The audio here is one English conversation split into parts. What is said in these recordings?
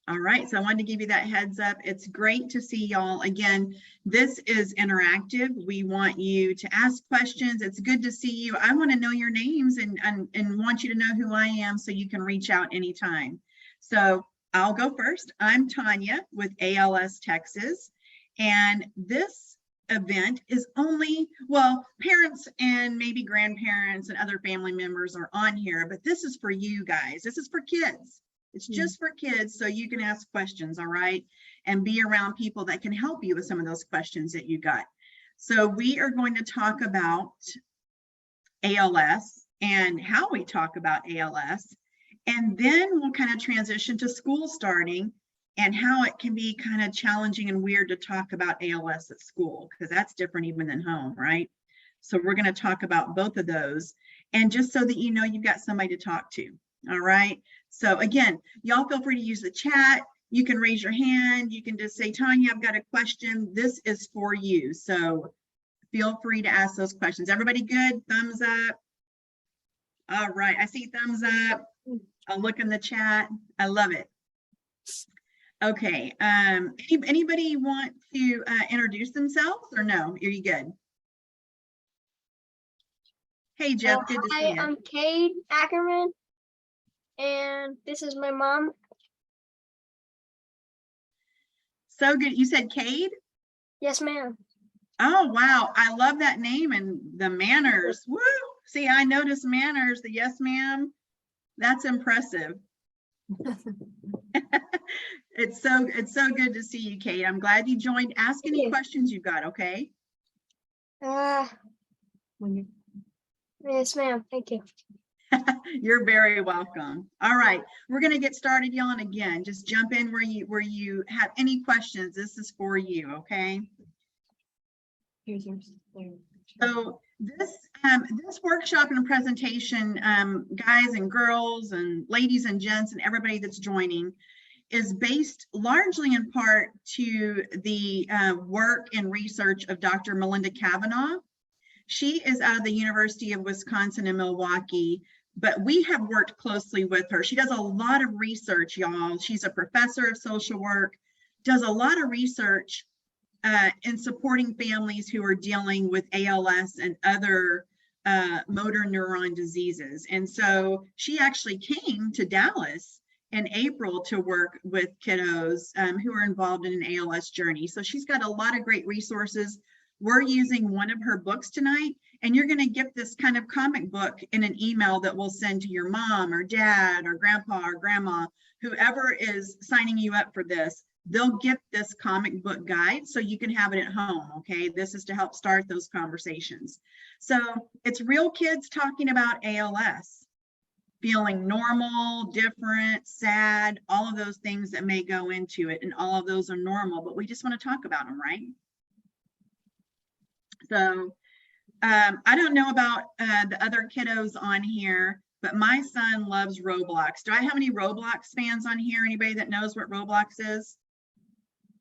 All right, so I wanted to give you that heads up. It's great to see y'all. Again, this is interactive. We want you to ask questions. It's good to see you. I want to know your names and want you to know who I am so you can reach out anytime. So I'll go first. I'm Tanya with ALS Texas, and this event is only, well, parents and maybe grandparents and other family members are on here, but this is for you guys. This is for kids. It's just for kids, so you can ask questions, all right? And be around people that can help you with some of those questions that you got. So we are going to talk about ALS and how we talk about ALS. And then we'll kind of transition to school starting and how it can be kind of challenging and weird to talk about ALS at school, because that's different even than home, right? So we're going to talk about both of those. And just so that you know, you've got somebody to talk to. All right. So again, y'all feel free to use the chat. You can raise your hand. You can just say, Tanya, I've got a question. This is for you. So feel free to ask those questions. Everybody good? Thumbs up. All right. I see thumbs up. I'll look in the chat. I love it. Okay. Anybody want to introduce themselves or no? Are you good? Hey, Jeff. Good to see you. Hi, I'm Cade Ackerman. And this is my mom. So good. You said Cade? Yes, ma'am. Oh, wow. I love that name and the manners. Woo! See, I noticed manners, the yes, ma'am. That's impressive. It's so good to see you, Cade. I'm glad you joined. Ask any questions you've got, okay? Yes, ma'am. Thank you. You're very welcome. All right, we're going to get started, y'all. And again, just jump in where you have any questions. This is for you, okay? Here's yours. So this workshop and presentation, guys and girls and ladies and gents and everybody that's joining, is based largely in part to the work and research of Dr. Melinda Cavanaugh. She is out of the University of Wisconsin in Milwaukee, but we have worked closely with her. She does a lot of research, y'all. She's a professor of social work, does a lot of research in supporting families who are dealing with ALS and other motor neuron diseases. And so she actually came to Dallas in April to work with kiddos who are involved in an ALS journey. So she's got a lot of great resources. We're using one of her books tonight, and you're going to get this kind of comic book in an email that we'll send to your mom or dad or grandpa or grandma, whoever is signing you up for this. They'll get this comic book guide so you can have it at home, okay? This is to help start those conversations. So it's real kids talking about ALS, feeling normal, different, sad, all of those things that may go into it, and all of those are normal, but we just want to talk about them, right? So I don't know about the other kiddos on here, but my son loves Roblox. Do I have any Roblox fans on here? Anybody that knows what Roblox is?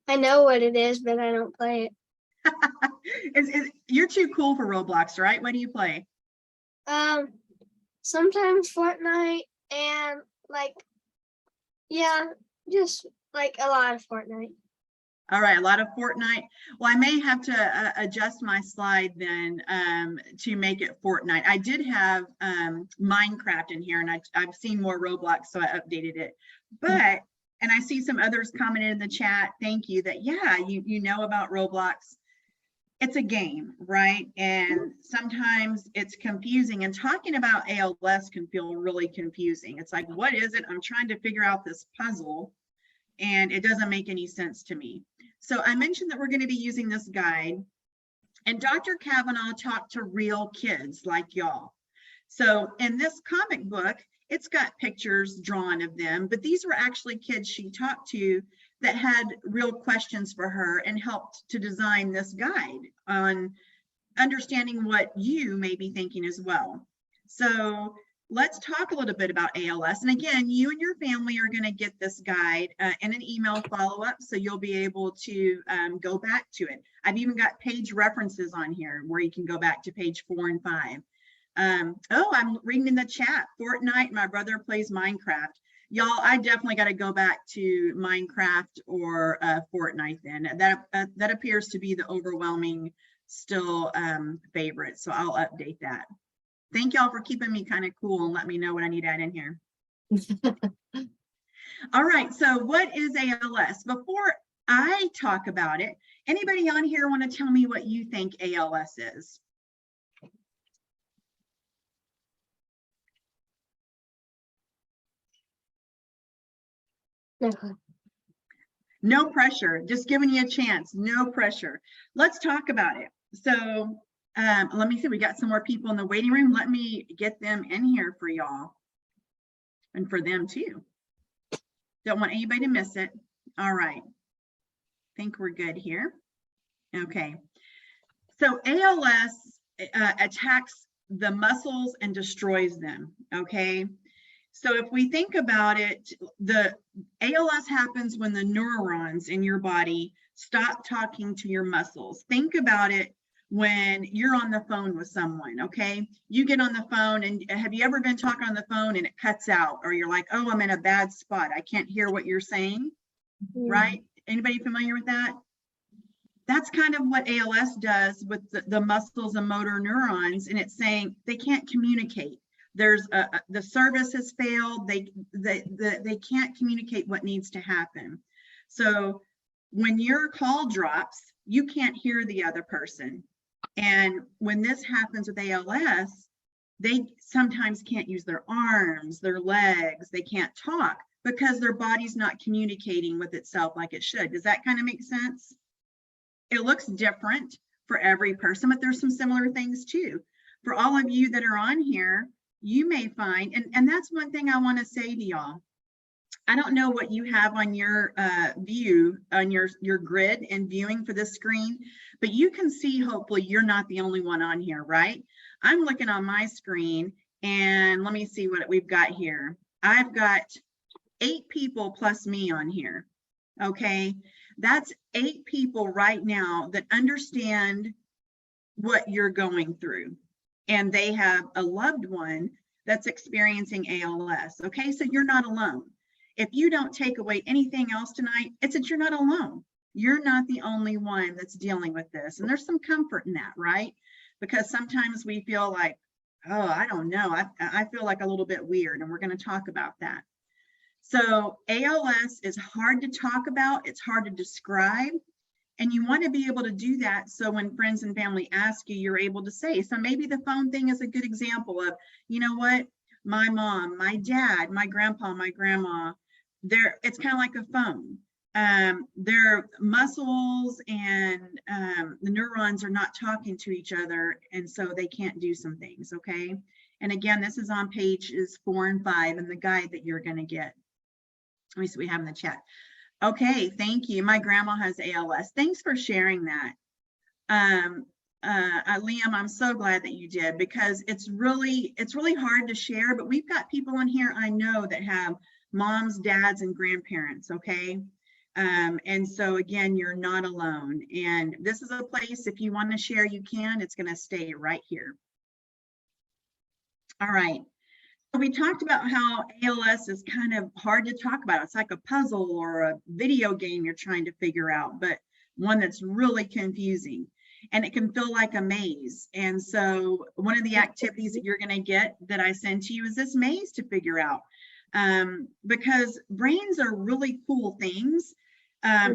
I know what it is, but I don't play it. You're too cool for Roblox, right? What do you play? Sometimes Fortnite and just like a lot of Fortnite. All right, a lot of Fortnite. Well, I may have to adjust my slide then to make it Fortnite. I did have Minecraft in here, and I've seen more Roblox, so I updated it. But, and I see some others commented in the chat, thank you, that yeah, you know about Roblox. It's a game, right? And sometimes it's confusing, and talking about ALS can feel really confusing. It's like, what is it? I'm trying to figure out this puzzle, and it doesn't make any sense to me. So I mentioned that we're going to be using this guide, and Dr. Cavanaugh talked to real kids like y'all. So in this comic book, it's got pictures drawn of them, but these were actually kids she talked to that had real questions for her and helped to design this guide on understanding what you may be thinking as well. So let's talk a little bit about ALS. And again, you and your family are going to get this guide in an email follow-up, so you'll be able to go back to it. I've even got page references on here where you can go back to page 4 and 5. Oh, I'm reading in the chat, Fortnite, my brother plays Minecraft. Y'all, I definitely got to go back to Minecraft or Fortnite then. That appears to be the overwhelming still favorite. So I'll update that. Thank y'all for keeping me kind of cool and let me know what I need to add in here. All right, so what is ALS? Before I talk about it, anybody on here want to tell me what you think ALS is? Okay. No pressure, just giving you a chance, no pressure. Let's talk about it. So let me see, we got some more people in the waiting room. Let me get them in here for y'all and for them too. Don't want anybody to miss it. All right, think we're good here. Okay, so ALS attacks the muscles and destroys them, okay? So if we think about it, the ALS happens when the neurons in your body stop talking to your muscles. Think about it when you're on the phone with someone, okay? You get on the phone, and have you ever been talking on the phone and it cuts out, or you're like, oh, I'm in a bad spot, I can't hear what you're saying, right? Anybody familiar with that? That's kind of what ALS does with the muscles and motor neurons, and it's saying they can't communicate. There's the service has failed. They can't communicate what needs to happen. So when your call drops, you can't hear the other person. And when this happens with ALS, they sometimes can't use their arms, their legs, they can't talk because their body's not communicating with itself like it should. Does that kind of make sense? It looks different for every person, but there's some similar things too. For all of you that are on here, you may find, and that's one thing I want to say to y'all. I don't know what you have on your view, on your grid and viewing for this screen, but you can see, hopefully you're not the only one on here, right? I'm looking on my screen, and let me see what we've got here. I've got 8 people plus me on here, okay? That's 8 people right now that understand what you're going through, and they have a loved one that's experiencing ALS, okay? So you're not alone. If you don't take away anything else tonight, it's that you're not alone. You're not the only one that's dealing with this, and there's some comfort in that, right? Because sometimes we feel like, oh, I don't know, I feel like a little bit weird, and we're going to talk about that. So ALS is hard to talk about, it's hard to describe, and you want to be able to do that so when friends and family ask you, you're able to say. So maybe the phone thing is a good example of, you know what, my mom, my dad, my grandpa, my grandma, it's kind of like a phone. Their muscles and the neurons are not talking to each other, and so they can't do some things, okay? And again, this is on pages 4 and 5 in the guide that you're going to get. Let me see what we have in the chat. Okay, thank you. My grandma has ALS. Thanks for sharing that. Liam, I'm so glad that you did, because it's really hard to share, but we've got people in here I know that have moms, dads, and grandparents, okay? And so again, you're not alone. And this is a place, if you want to share, you can. It's going to stay right here. All right. We talked about how ALS is kind of hard to talk about. It's like a puzzle or a video game you're trying to figure out, but one that's really confusing, and it can feel like a maze. And so one of the activities that you're going to get that I send to you is this maze to figure out, because brains are really cool things.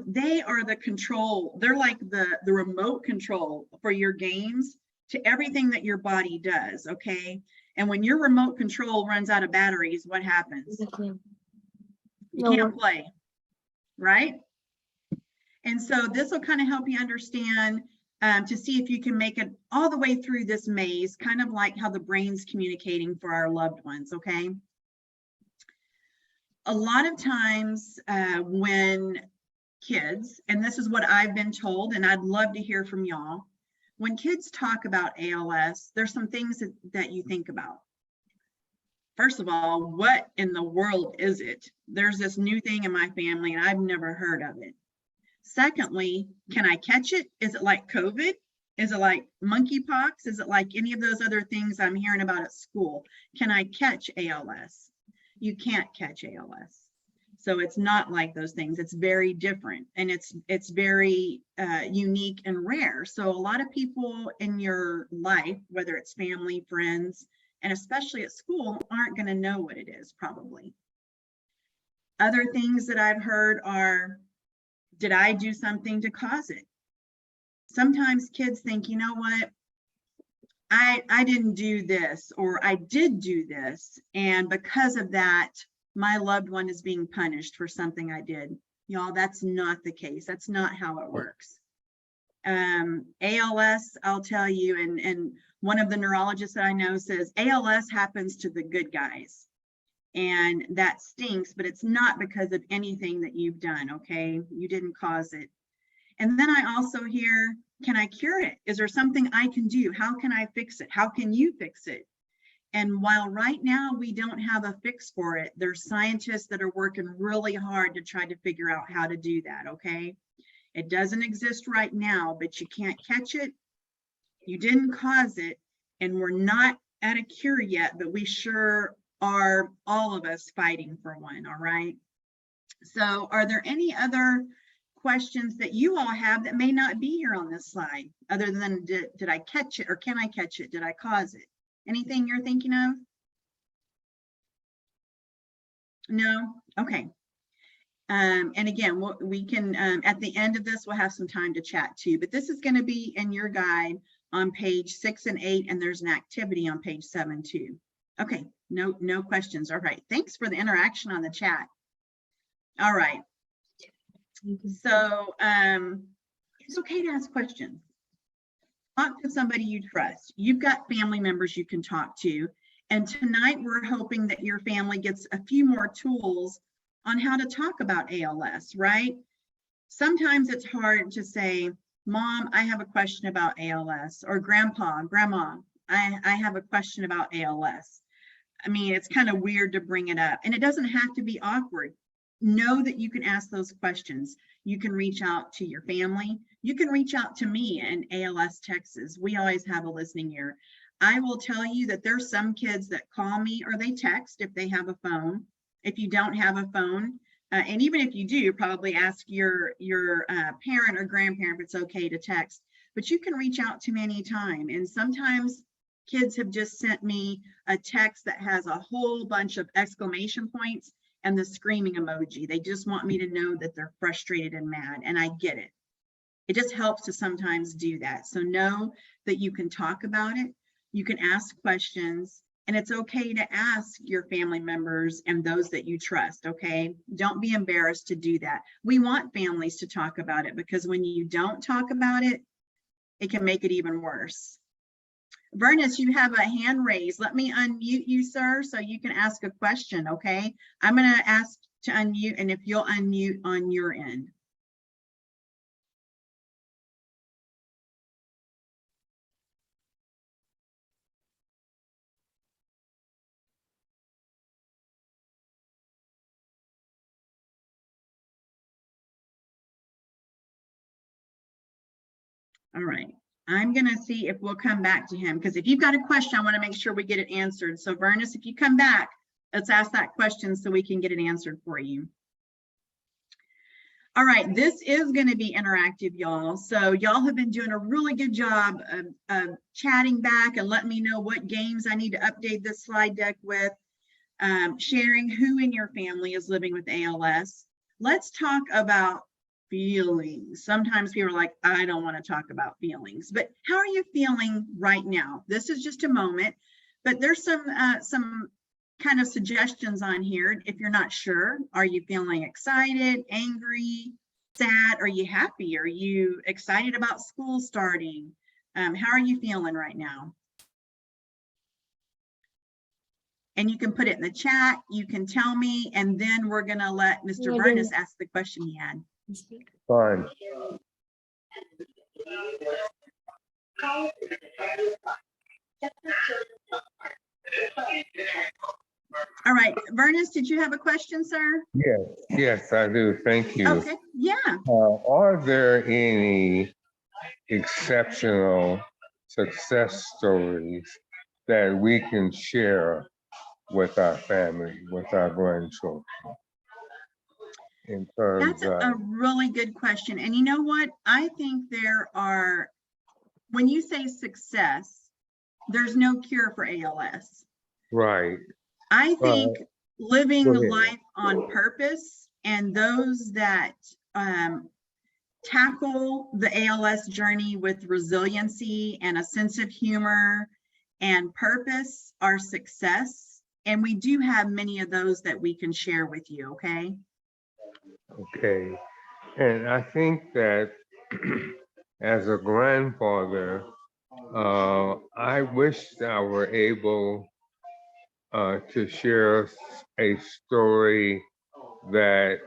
They are the control. They're like the remote control for your games to everything that your body does, okay? And when your remote control runs out of batteries, what happens? You can't play, right? And so this will kind of help you understand to see if you can make it all the way through this maze, kind of like how the brain's communicating for our loved ones, okay? A lot of times when kids, and this is what I've been told, and I'd love to hear from y'all, when kids talk about ALS, there's some things that you think about. First of all, what in the world is it? There's this new thing in my family and I've never heard of it. Secondly, can I catch it? Is it like COVID? Is it like monkeypox? Is it like any of those other things I'm hearing about at school? Can I catch ALS? you can't catch ALS. So it's not like those things. It's very different, and it's very unique and rare. So a lot of people in your life, whether it's family, friends, and especially at school, aren't going to know what it is probably. Other things that I've heard are, did I do something to cause it? Sometimes kids think, you know what, I didn't do this, or I did do this, and because of that, my loved one is being punished for something I did. Y'all, that's not the case. That's not how it works. ALS, I'll tell you, and one of the neurologists that I know says ALS happens to the good guys. And that stinks, but it's not because of anything that you've done, okay? You didn't cause it. And then I also hear, can I cure it? Is there something I can do? How can I fix it? How can you fix it? And while right now we don't have a fix for it, there's scientists that are working really hard to try to figure out how to do that, okay? It doesn't exist right now, but you can't catch it. You didn't cause it, and we're not at a cure yet, but we sure are, all of us, fighting for one, all right? So are there any other questions that you all have that may not be here on this slide, other than did I catch it, or can I catch it? Did I cause it? Anything you're thinking of? No? Okay. And again, we can, at the end of this, we'll have some time to chat too, but this is going to be in your guide on page 6 and 8, and there's an activity on page 7 too. Okay, no questions. All right, thanks for the interaction on the chat. All right. So it's okay to ask questions. Talk to somebody you trust. You've got family members you can talk to. And tonight we're hoping that your family gets a few more tools on how to talk about ALS, right? Sometimes it's hard to say, Mom, I have a question about ALS, or Grandpa, Grandma, I have a question about ALS. I mean, it's kind of weird to bring it up, and it doesn't have to be awkward. Know that you can ask those questions. You can reach out to your family. You can reach out to me in ALS Texas. We always have a listening ear. I will tell you that there's some kids that call me or they text if they have a phone. If you don't have a phone, and even if you do, probably ask your parent or grandparent if it's okay to text. But you can reach out to me anytime. And sometimes kids have just sent me a text that has a whole bunch of exclamation points and the screaming emoji. They just want me to know that they're frustrated and mad, and I get it. It just helps to sometimes do that. So know that you can talk about it, you can ask questions, and it's okay to ask your family members and those that you trust, okay? Don't be embarrassed to do that. We want families to talk about it, because when you don't talk about it, it can make it even worse. Vernus, you have a hand raised. Let me unmute you, sir, so you can ask a question, okay? I'm going to ask to unmute, and if you'll unmute on your end. All right. I'm going to see if we'll come back to him, because if you've got a question, I want to make sure we get it answered. So Vernus, if you come back, let's ask that question so we can get it answered for you. All right, this is going to be interactive, y'all. So y'all have been doing a really good job of chatting back and letting me know what games I need to update this slide deck with, sharing who in your family is living with ALS. Let's talk about feelings. Sometimes people are like, I don't want to talk about feelings, but how are you feeling right now? This is just a moment, but there's some kind of suggestions on here. If you're not sure, are you feeling excited, angry, sad? Are you happy? Are you excited about school starting? How are you feeling right now? And you can put it in the chat, you can tell me, and then we're gonna let Mr. Vernus ask the question he had. Fine. All right, Vernus, did you have a question, sir? Yes, I do. Thank you. Okay, yeah. Are there any exceptional success stories that we can share with our family, with our grandchildren. In terms That's of, a really good question. And you know what? I think there are, when you say success, there's no cure for ALS. right, I think living go ahead. life on purpose and those that tackle the ALS journey with resiliency and a sense of humor and purpose are success. And we do have many of those that we can share with you, okay? Okay, and I think that as a grandfather, I wish that I were able to share a story that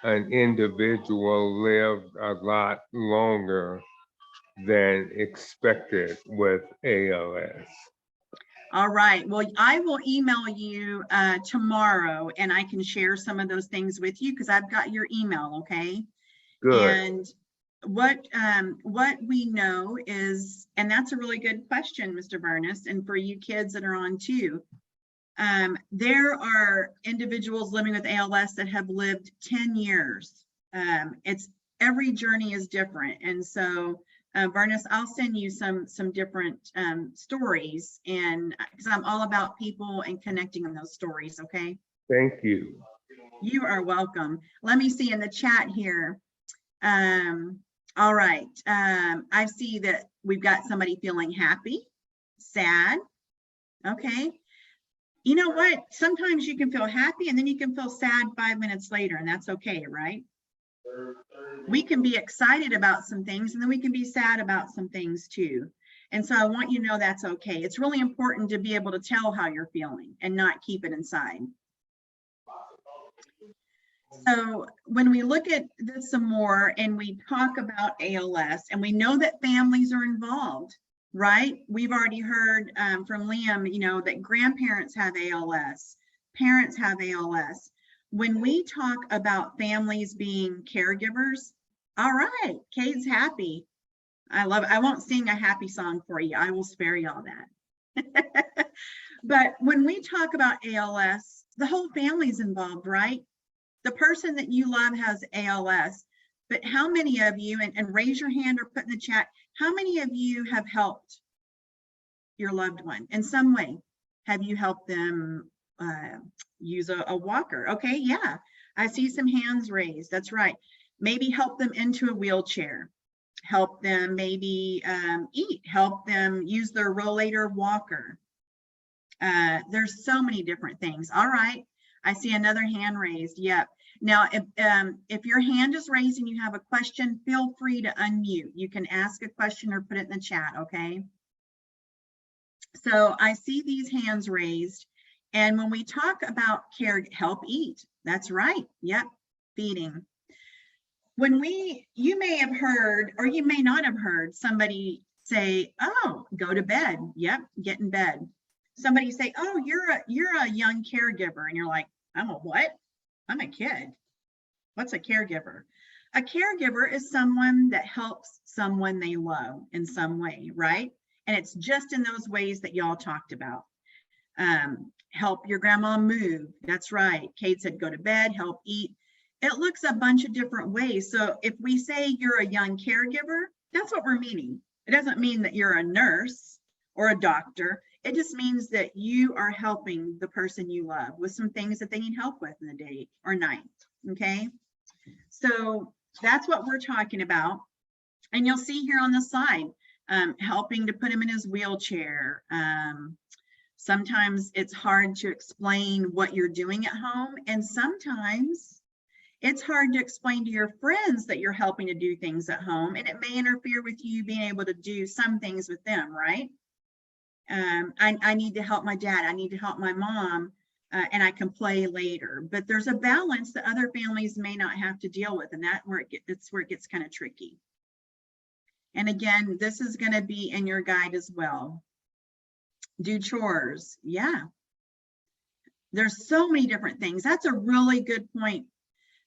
an individual lived a lot longer than expected with ALS. All right. Well, I will email you tomorrow and I can share some of those things with you because I've got your email, okay? Good. And what we know is, and that's a really good question, Mr. Burness, and for you kids that are on too, there are individuals living with ALS that have lived 10 years. It's every journey is different. And so Burness, I'll send you some different stories, and because I'm all about people and connecting on those stories, okay? Thank you. You are welcome. Let me see in the chat here. All right. I see that we've got somebody feeling happy, sad. Okay. You know what? Sometimes you can feel happy and then you can feel sad 5 minutes later, and that's okay, right? We can be excited about some things and then we can be sad about some things too. And so I want you to know that's okay. It's really important to be able to tell how you're feeling and not keep it inside. So when we look at this some more and we talk about ALS, and we know that families are involved, right? We've already heard from Liam, you know, that grandparents have ALS, parents have ALS. When we talk about families being caregivers, all right, Kate's happy. I love it. I won't sing a happy song for you. I will spare y'all that. But when we talk about ALS, the whole family's involved, right? The person that you love has ALS, but how many of you, and raise your hand or put in the chat, how many of you have helped your loved one in some way? Have you helped them use a walker? Okay, yeah, I see some hands raised. That's right. Maybe help them into a wheelchair, help them maybe eat, help them use their rollator walker. There's so many different things. All right, I see another hand raised. Yep. Now, if your hand is raised and you have a question, feel free to unmute. You can ask a question or put it in the chat, okay? So I see these hands raised. And when we talk about care, help eat, that's right. Yep, feeding. When you may have heard, or you may not have heard somebody say, oh, go to bed. Yep, get in bed. Somebody say, oh, you're a young caregiver. And you're like, I'm a what? I'm a kid. What's a caregiver? A caregiver is someone that helps someone they love in some way, right? And it's just in those ways that y'all talked about. Help your grandma move. That's right. Kate said, go to bed, help eat. It looks a bunch of different ways. So if we say you're a young caregiver, that's what we're meaning. It doesn't mean that you're a nurse or a doctor. It just means that you are helping the person you love with some things that they need help with in the day or night, okay? So that's what we're talking about. And you'll see here on the slide, helping to put him in his wheelchair. Sometimes it's hard to explain what you're doing at home, and sometimes it's hard to explain to your friends that you're helping to do things at home, and it may interfere with you being able to do some things with them, right? I need to help my dad, I need to help my mom, and I can play later. But there's a balance that other families may not have to deal with, and that's where it gets kind of tricky. And again, this is going to be in your guide as well. Do chores, yeah. There's so many different things. That's a really good point.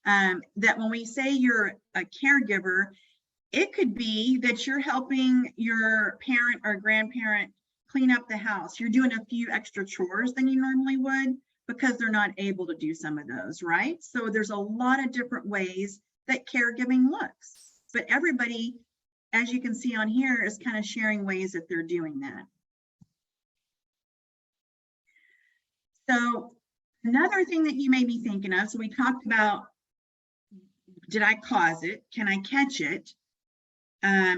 That when we say you're a caregiver, it could be that you're helping your parent or grandparent clean up the house. You're doing a few extra chores than you normally would because they're not able to do some of those, right? So there's a lot of different ways that caregiving looks, but everybody, as you can see on here, is kind of sharing ways that they're doing that. So another thing that you may be thinking of, so we talked about, did I cause it? Can I catch it?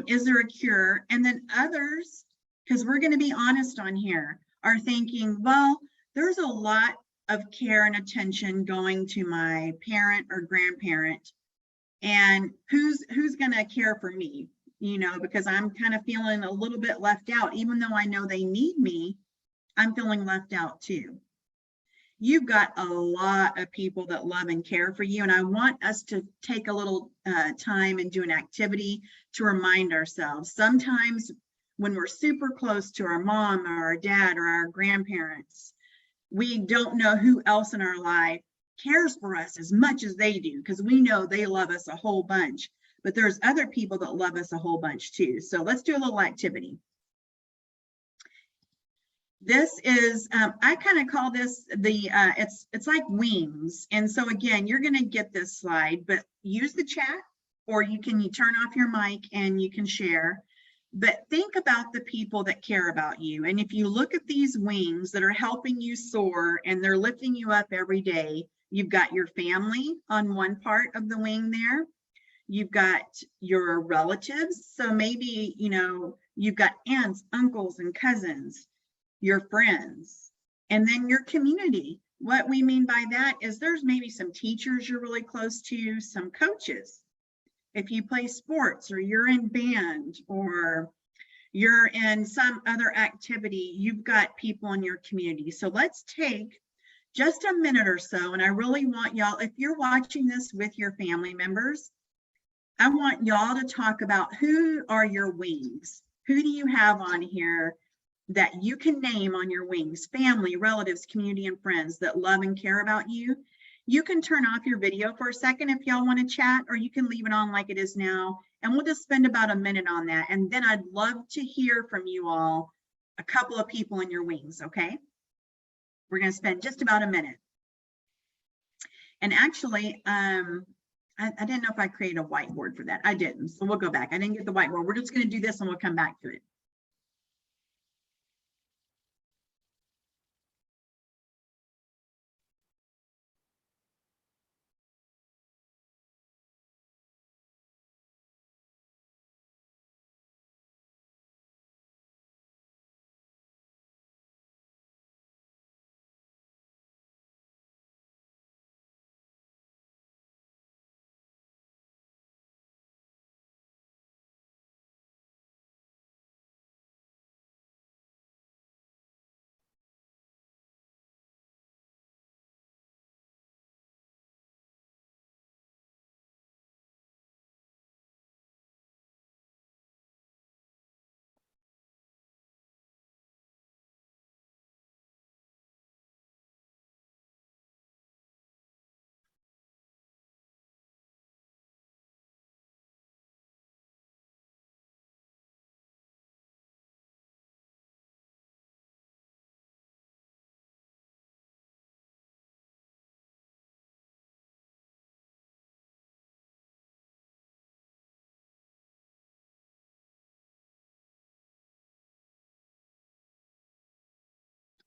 Is there a cure? And then others, because we're going to be honest on here, are thinking, well, there's a lot of care and attention going to my parent or grandparent, and who's going to care for me, you know, because I'm kind of feeling a little bit left out. Even though I know they need me, I'm feeling left out too. You've got a lot of people that love and care for you, and I want us to take a little time and do an activity to remind ourselves. Sometimes when we're super close to our mom or our dad or our grandparents, we don't know who else in our life cares for us as much as they do, because we know they love us a whole bunch, but there's other people that love us a whole bunch too. So let's do a little activity. This is, I kind of call this the, it's like wings. And so again, you're going to get this slide, but use the chat, or you turn off your mic and you can share. But think about the people that care about you. And if you look at these wings that are helping you soar and they're lifting you up every day, you've got your family on one part of the wing there. You've got your relatives. So maybe, you know, you've got aunts, uncles, and cousins, your friends, and then your community. What we mean by that is there's maybe some teachers you're really close to, some coaches. If you play sports or you're in band or you're in some other activity, you've got people in your community. So let's take just a minute or so. And I really want y'all, if you're watching this with your family members, I want y'all to talk about who are your wings. Who do you have on here that you can name on your wings? Family, relatives, community, and friends that love and care about you. You can turn off your video for a second if y'all want to chat, or you can leave it on like it is now, and we'll just spend about a minute on that. And then I'd love to hear from you all, a couple of people in your wings, okay? We're going to spend just about a minute. And actually, I didn't know if I created a whiteboard for that. I didn't, so we'll go back. I didn't get the whiteboard. We're just going to do this and we'll come back to it.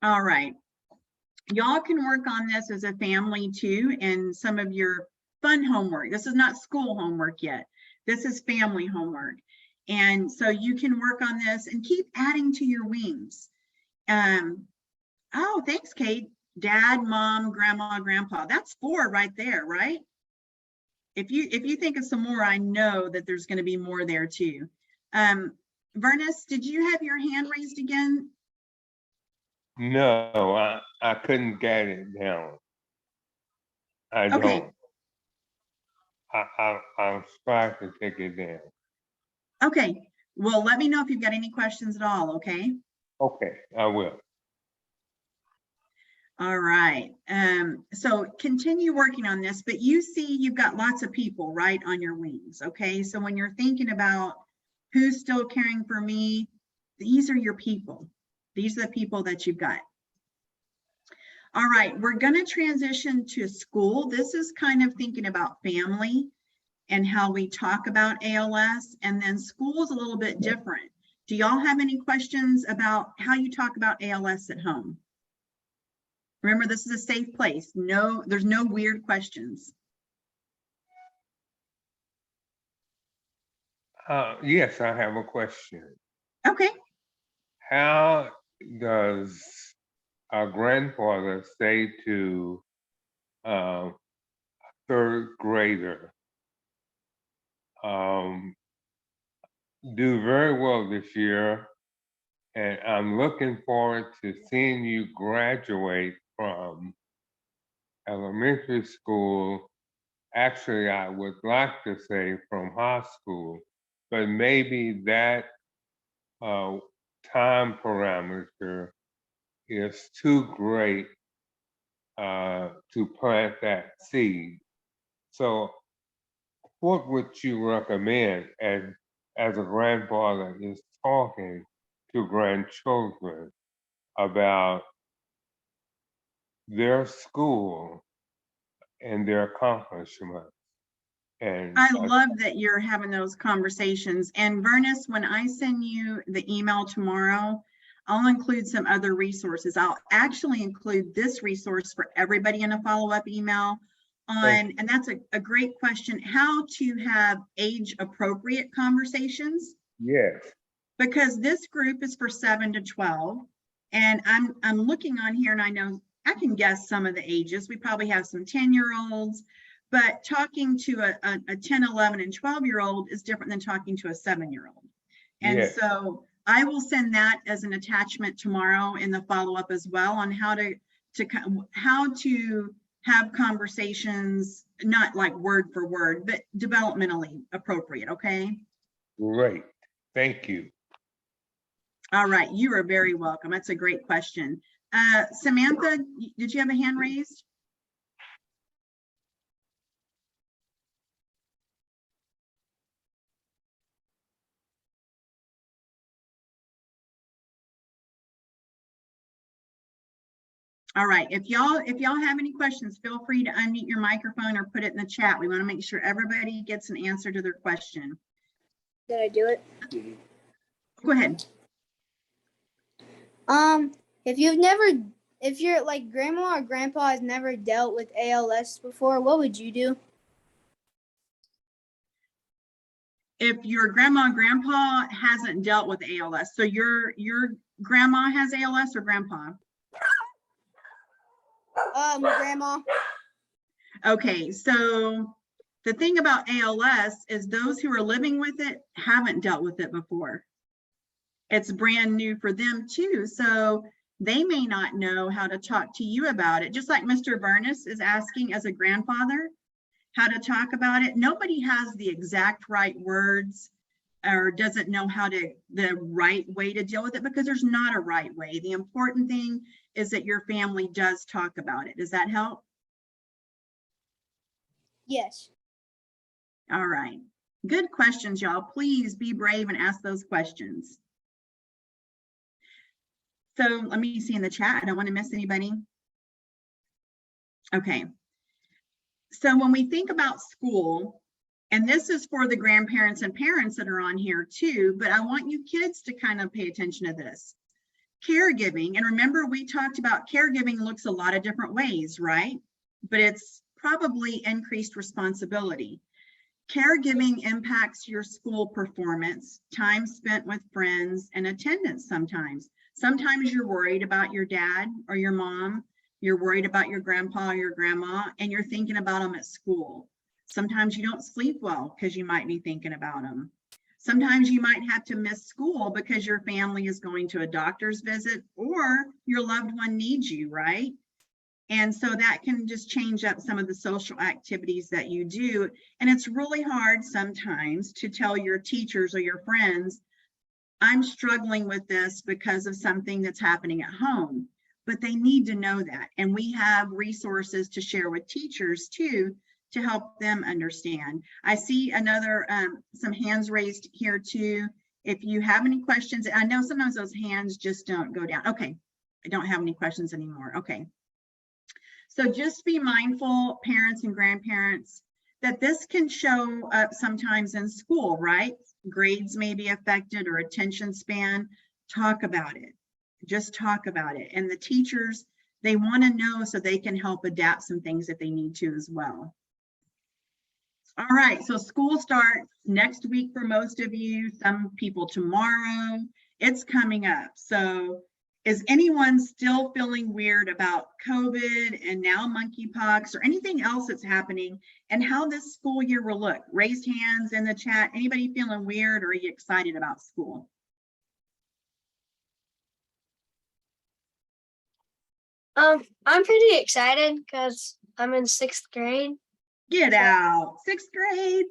All right. Y'all can work on this as a family too, and some of your fun homework. This is not school homework yet. This is family homework. And so you can work on this and keep adding to your wings. Oh, thanks, Kate. Dad, mom, grandma, grandpa. That's 4 right there, right? If you think of some more, I know that there's going to be more there too. Vernus, did you have your hand raised again? No, I couldn't get it down. I Okay. don't. I'll try to take it down. Okay. Well, let me know if you've got any questions at all, okay? Okay, I will. All right. So continue working on this, but you see you've got lots of people right on your wings, okay? So when you're thinking about who's still caring for me, these are your people. These are the people that you've got. All right, we're going to transition to school. This is kind of thinking about family and how we talk about ALS, and then school is a little bit different. Do y'all have any questions about how you talk about ALS at home? Remember, this is a safe place. No, there's no weird questions. Yes, I have a question. Okay. How does our grandfather say to a third grader, do very well this year, and I'm looking forward to seeing you graduate from elementary school. Actually, I would like to say from high school, but maybe that time parameter is too great to plant that seed. So what would you recommend as a grandfather is talking to grandchildren about their school and their accomplishments? And I love that you're having those conversations. And Vernus, when I send you the email tomorrow, I'll include some other resources. I'll actually include this resource for everybody in a follow-up email on, and that's a great question, how to have age-appropriate conversations. yes, Because this group is for 7 to 12. And I'm looking on here and I know I can guess some of the ages. We probably have some 10-year-olds, but talking to a 10, 11, and 12-year-old is different than talking to a 7-year-old. And yes. so I will send that as an attachment tomorrow in the follow-up as well on how to have conversations, not like word for word, but developmentally appropriate, okay? Great, thank you. All right, you are very welcome. That's a great question. Samantha, did you have a hand raised? All right, if y'all have any questions, feel free to unmute your microphone or put it in the chat. We want to make sure everybody gets an answer to their question. Did I do it? Go ahead. If you're like grandma or grandpa has never dealt with ALS before, what would you do? If your grandma and grandpa hasn't dealt with ALS, so your grandma has ALS or grandpa? My grandma. Okay, so the thing about ALS is those who are living with it haven't dealt with it before. It's brand new for them too, so they may not know how to talk to you about it. Just like Mr. Vernus is asking as a grandfather how to talk about it. Nobody has the exact right words or doesn't know the right way to deal with it, because there's not a right way. The important thing is that your family does talk about it. Does that help? Yes. All right. Good questions, y'all. Please be brave and ask those questions. So let me see in the chat. I don't want to miss anybody. Okay. So when we think about school, and this is for the grandparents and parents that are on here too, but I want you kids to kind of pay attention to this. Caregiving, and remember we talked about caregiving looks a lot of different ways, right? But it's probably increased responsibility. Caregiving impacts your school performance, time spent with friends, and attendance sometimes. Sometimes you're worried about your dad or your mom, you're worried about your grandpa or your grandma, and you're thinking about them at school. Sometimes you don't sleep well because you might be thinking about them. Sometimes you might have to miss school because your family is going to a doctor's visit or your loved one needs you, right? And so that can just change up some of the social activities that you do. And it's really hard sometimes to tell your teachers or your friends, I'm struggling with this because of something that's happening at home, but they need to know that. And we have resources to share with teachers too, to help them understand. I see another, some hands raised here too. If you have any questions, I know sometimes those hands just don't go down. Okay, I don't have any questions anymore. Okay. So just be mindful, parents and grandparents, that this can show up sometimes in school, right? Grades may be affected or attention span. Talk about it. Just talk about it. And the teachers, they want to know so they can help adapt some things if they need to as well. All right, so school starts next week for most of you, some people tomorrow. It's coming up. So is anyone still feeling weird about COVID and now monkeypox or anything else that's happening and how this school year will look? Raised hands in the chat. Anybody feeling weird or are you excited about school? I'm pretty excited because I'm in 6th grade. Get out, 6th grade.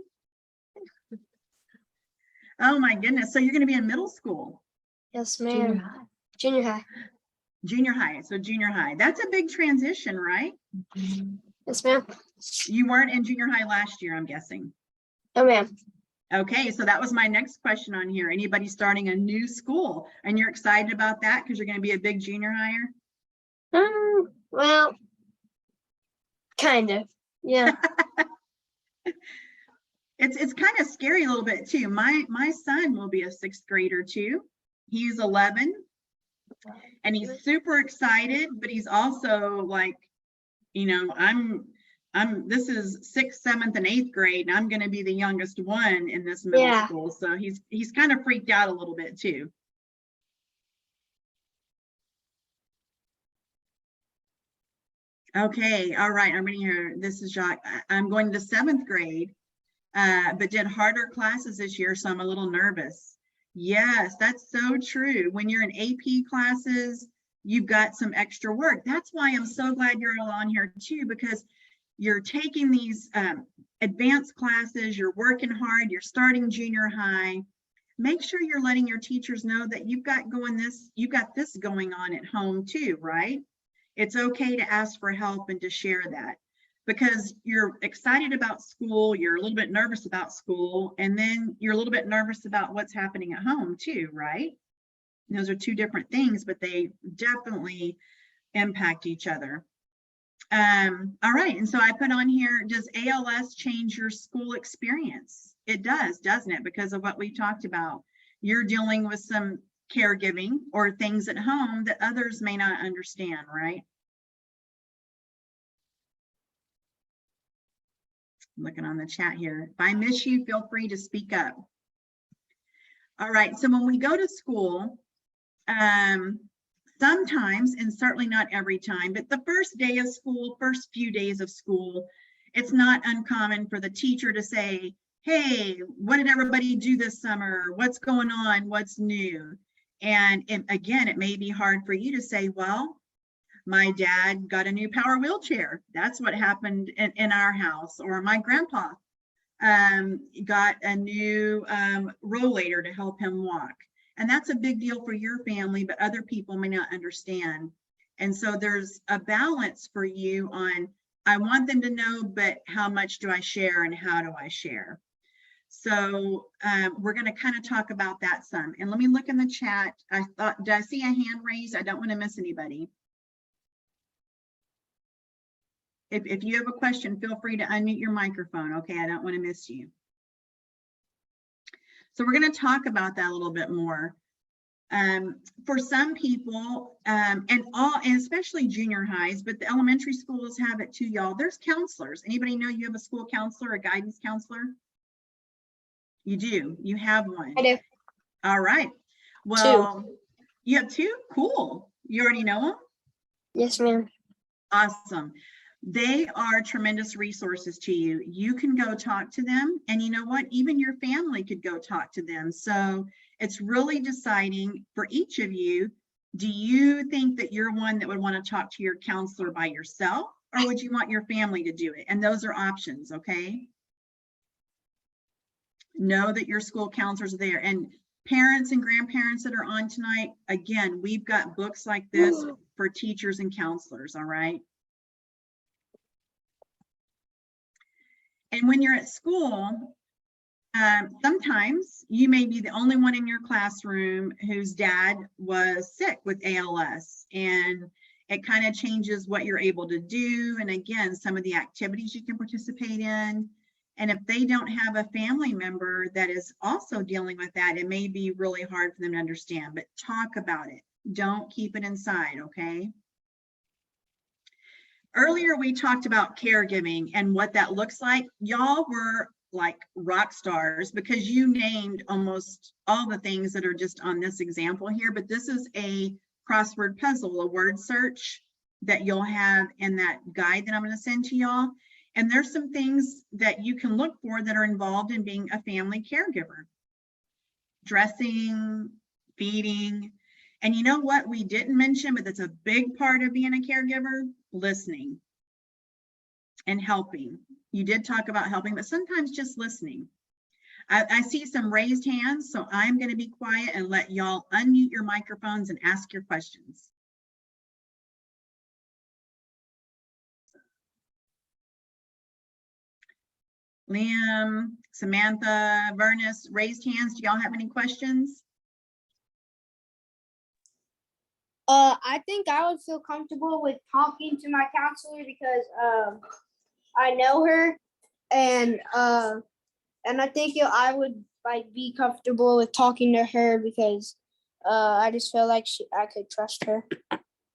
Oh my goodness, so you're gonna be in middle school. Yes, Junior ma'am. high. Junior high. Junior high, so junior high. That's a big transition, right? Yes, ma'am. You weren't in junior high last year, I'm guessing. No, ma'am. Okay, so that was my next question on here. Anybody starting a new school and you're excited about that because you're going to be a big junior hire? Well, kind of. Yeah. It's kind of scary a little bit too. My son will be a 6th grader too. He's 11 and he's super excited, but he's also like, you know, this is 6th, 7th, and 8th grade, and I'm going to be the youngest one in this middle Yeah. school. So he's kind of freaked out a little bit too. Okay, all right, I'm reading here. This is Jacques. I'm going to 7th grade, but did harder classes this year, so I'm a little nervous. Yes, that's so true. When you're in AP classes, you've got some extra work. That's why I'm so glad you're all on here too, because you're taking these advanced classes, you're working hard, you're starting junior high. Make sure you're letting your teachers know that you've got this going on at home too, right? It's okay to ask for help and to share that because you're excited about school, you're a little bit nervous about school, and then you're a little bit nervous about what's happening at home too, right? And those are two different things, but they definitely impact each other. All right, and so I put on here, does ALS change your school experience? It does, doesn't it? Because of what we talked about. You're dealing with some caregiving or things at home that others may not understand, right? I'm looking on the chat here. If I miss you, feel free to speak up. All right, so when we go to school, sometimes, and certainly not every time, but the first day of school, first few days of school, it's not uncommon for the teacher to say, hey, what did everybody do this summer? What's going on? What's new? And again, it may be hard for you to say, well, my dad got a new power wheelchair. That's what happened in our house. Or my grandpa got a new rollator to help him walk. And that's a big deal for your family, but other people may not understand. And so there's a balance for you on, I want them to know, but how much do I share and how do I share? So we're going to kind of talk about that some. And let me look in the chat. Did I see a hand raised? I don't want to miss anybody. If you have a question, feel free to unmute your microphone. Okay, I don't want to miss you. So we're going to talk about that a little bit more. For some people, and especially junior highs, but the elementary schools have it too, y'all. There's counselors. Anybody know you have a school counselor, a guidance counselor? You do. You have one. I do. All right. Well, you have two? Cool. You already know them? Yes, ma'am. Awesome. They are tremendous resources to you. You can go talk to them, and you know what? Even your family could go talk to them. So it's really deciding for each of you, do you think that you're one that would want to talk to your counselor by yourself, or would you want your family to do it? And those are options, okay? Know that your school counselors are there. And parents and grandparents that are on tonight, again, we've got books like this for teachers and counselors, all right? And when you're at school, Sometimes you may be the only one in your classroom whose dad was sick with ALS, and it kind of changes what you're able to do. And again, some of the activities you can participate in. And if they don't have a family member that is also dealing with that, it may be really hard for them to understand, but talk about it. Don't keep it inside, okay? Earlier, we talked about caregiving and what that looks like. Y'all were like rock stars because you named almost all the things that are just on this example here, but this is a crossword puzzle, a word search that you'll have in that guide that I'm going to send to y'all. And there's some things that you can look for that are involved in being a family caregiver. Dressing, feeding, and you know what we didn't mention, but that's a big part of being a caregiver? Listening and helping. You did talk about helping, but sometimes just listening. I see some raised hands, so I'm going to be quiet and let y'all unmute your microphones and ask your questions. Liam, Samantha, Vernus, raised hands. Do y'all have any questions? I think I would feel comfortable with talking to my counselor because I know her, and I think I would like be comfortable with talking to her because I just feel like I could trust her,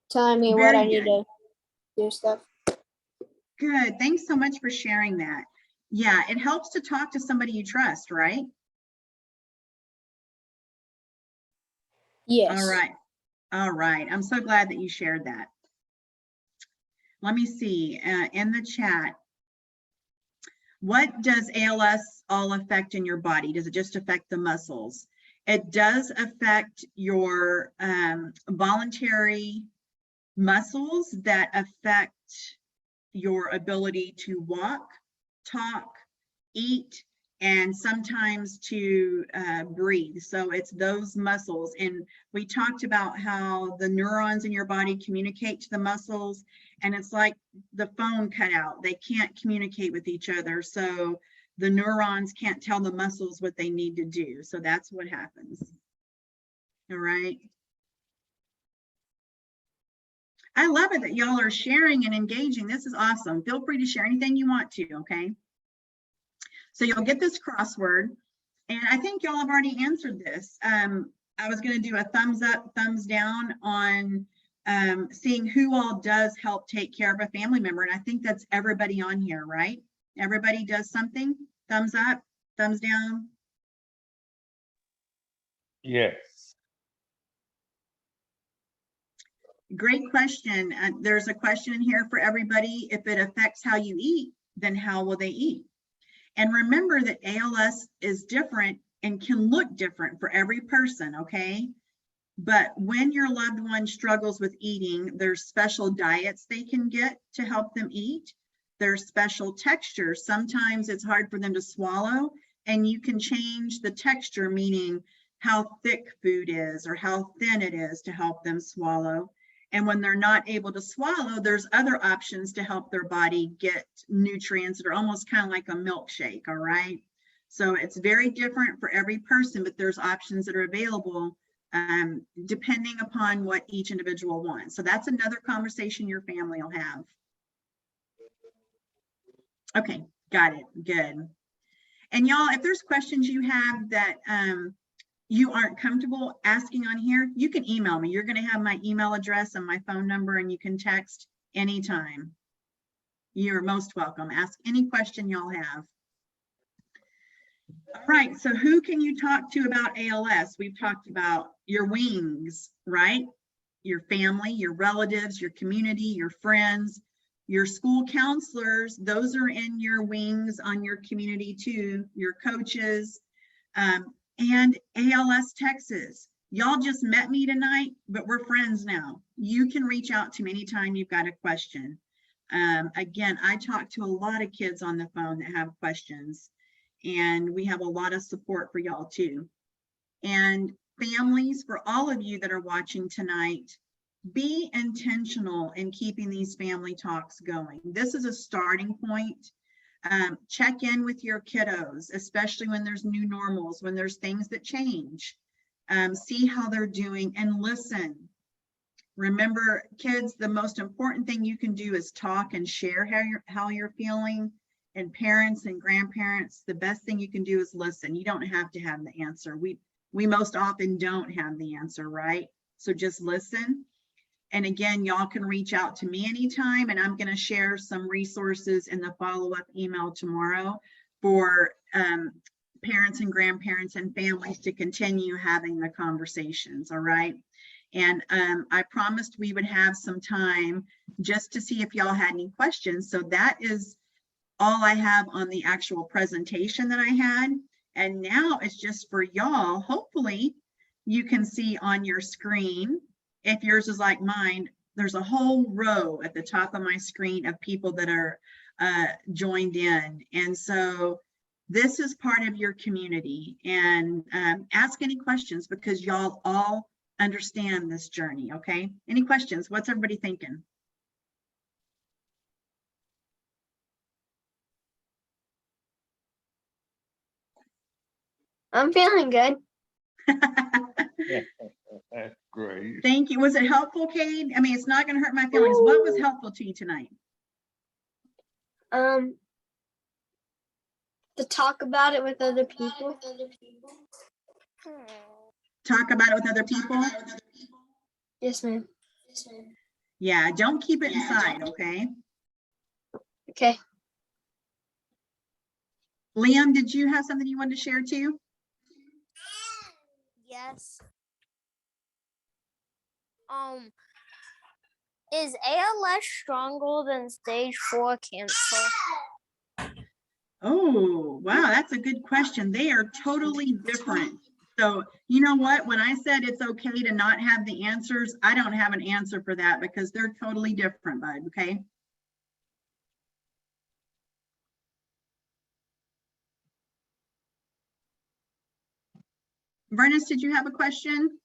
telling me what Very I need good. to do stuff. Good. Thanks so much for sharing that. Yeah, it helps to talk to somebody you trust, right? Yes. All right. All right. I'm so glad that you shared that. Let me see in the chat. What does ALS all affect in your body? Does it just affect the muscles? It does affect your voluntary muscles that affect your ability to walk, talk, eat, and sometimes to breathe. So it's those muscles. And we talked about how the neurons in your body communicate to the muscles, and it's like the phone cut out. They can't communicate with each other. So the neurons can't tell the muscles what they need to do. So that's what happens. All right. I love it that y'all are sharing and engaging. This is awesome. Feel free to share anything you want to, okay? So you'll get this crossword, and I think y'all have already answered this. I was going to do a thumbs up, thumbs down on seeing who all does help take care of a family member, and I think that's everybody on here, right? Everybody does something. Thumbs up, thumbs down. Yes. Great question. There's a question in here for everybody. If it affects how you eat, then how will they eat? And remember that ALS is different and can look different for every person, okay? But when your loved one struggles with eating, there's special diets they can get to help them eat. There's special textures. Sometimes it's hard for them to swallow, and you can change the texture, meaning how thick food is or how thin it is to help them swallow. And when they're not able to swallow, there's other options to help their body get nutrients that are almost kind of like a milkshake, all right? So it's very different for every person, but there's options that are available depending upon what each individual wants. So that's another conversation your family will have. Okay, got it, good. And y'all, if there's questions you have that you aren't comfortable asking on here, you can email me. You're going to have my email address and my phone number, and you can text anytime. You're most welcome. Ask any question y'all have. All right, so who can you talk to about ALS? We've talked about your wings, right? Your family, your relatives, your community, your friends, your school counselors. Those are in your wings on your community too, your coaches. And ALS Texas. Y'all just met me tonight, but we're friends now. You can reach out to me anytime you've got a question. Again, I talk to a lot of kids on the phone that have questions, and we have a lot of support for y'all too. And families, for all of you that are watching tonight, be intentional in keeping these family talks going. This is a starting point. Check in with your kiddos, especially when there's new normals, when there's things that change. See how they're doing and listen. Remember, kids, the most important thing you can do is talk and share how you're feeling. And parents and grandparents, the best thing you can do is listen. You don't have to have the answer. We most often don't have the answer, right? So just listen. And again, y'all can reach out to me anytime, and I'm going to share some resources in the follow-up email tomorrow for parents and grandparents and families to continue having the conversations, all right? And I promised we would have some time just to see if y'all had any questions. So that is all I have on the actual presentation that I had. And now it's just for y'all. Hopefully you can see on your screen, if yours is like mine, there's a whole row at the top of my screen of people that are joined in. And so this is part of your community, and ask any questions because y'all all understand this journey, okay? Any questions? What's everybody thinking? I'm feeling good. That's great. Thank you. Was it helpful, Cade? I mean, it's not going to hurt my feelings. What was helpful to you tonight? To talk about it with other people. Talk about it with other people? Yes, ma'am. Yeah, don't keep it inside, okay? Okay. Liam, did you have something you wanted to share too? Yes. Is ALS stronger than stage 4 cancer? Oh, wow, that's a good question. They are totally different. So you know what, when I said it's okay to not have the answers, I don't have an answer for that because they're totally different, bud, okay? Vernis, did you have a question?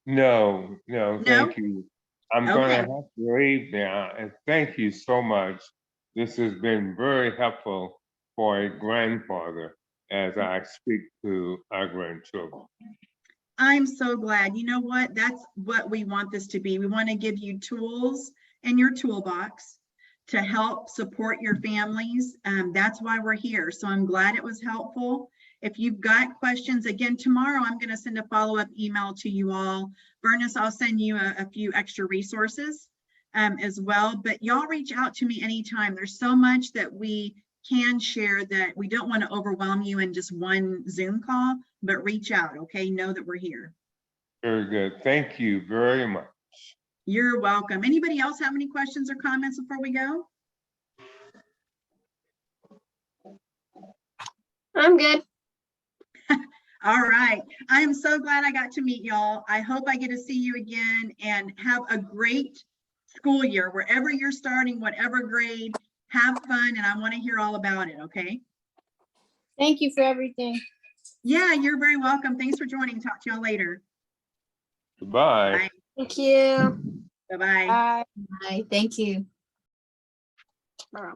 No, No? thank you. I'm gonna Okay. have to leave now, and thank you so much. This has been very helpful for a grandfather as I speak to our grandchildren. I'm so glad. You know what? That's what we want this to be. We want to give you tools in your toolbox to help support your families. That's why we're here. So I'm glad it was helpful. If you've got questions, again, tomorrow I'm going to send a follow-up email to you all. Vernis, I'll send you a few extra resources as well, but y'all reach out to me anytime. There's so much that we can share that we don't want to overwhelm you in just one Zoom call, but reach out, okay? Know that we're here. Very good. Thank you very much. You're welcome. Anybody else have any questions or comments before we go? I'm good. All right. I am so glad I got to meet y'all. I hope I get to see you again and have a great school year. Wherever you're starting, whatever grade, have fun, and I want to hear all about it, okay? Thank you for everything. Yeah, you're very welcome. Thanks for joining. Talk to y'all later. Goodbye. Bye. Thank you. Bye-bye. Bye. Bye. Thank you. Bye.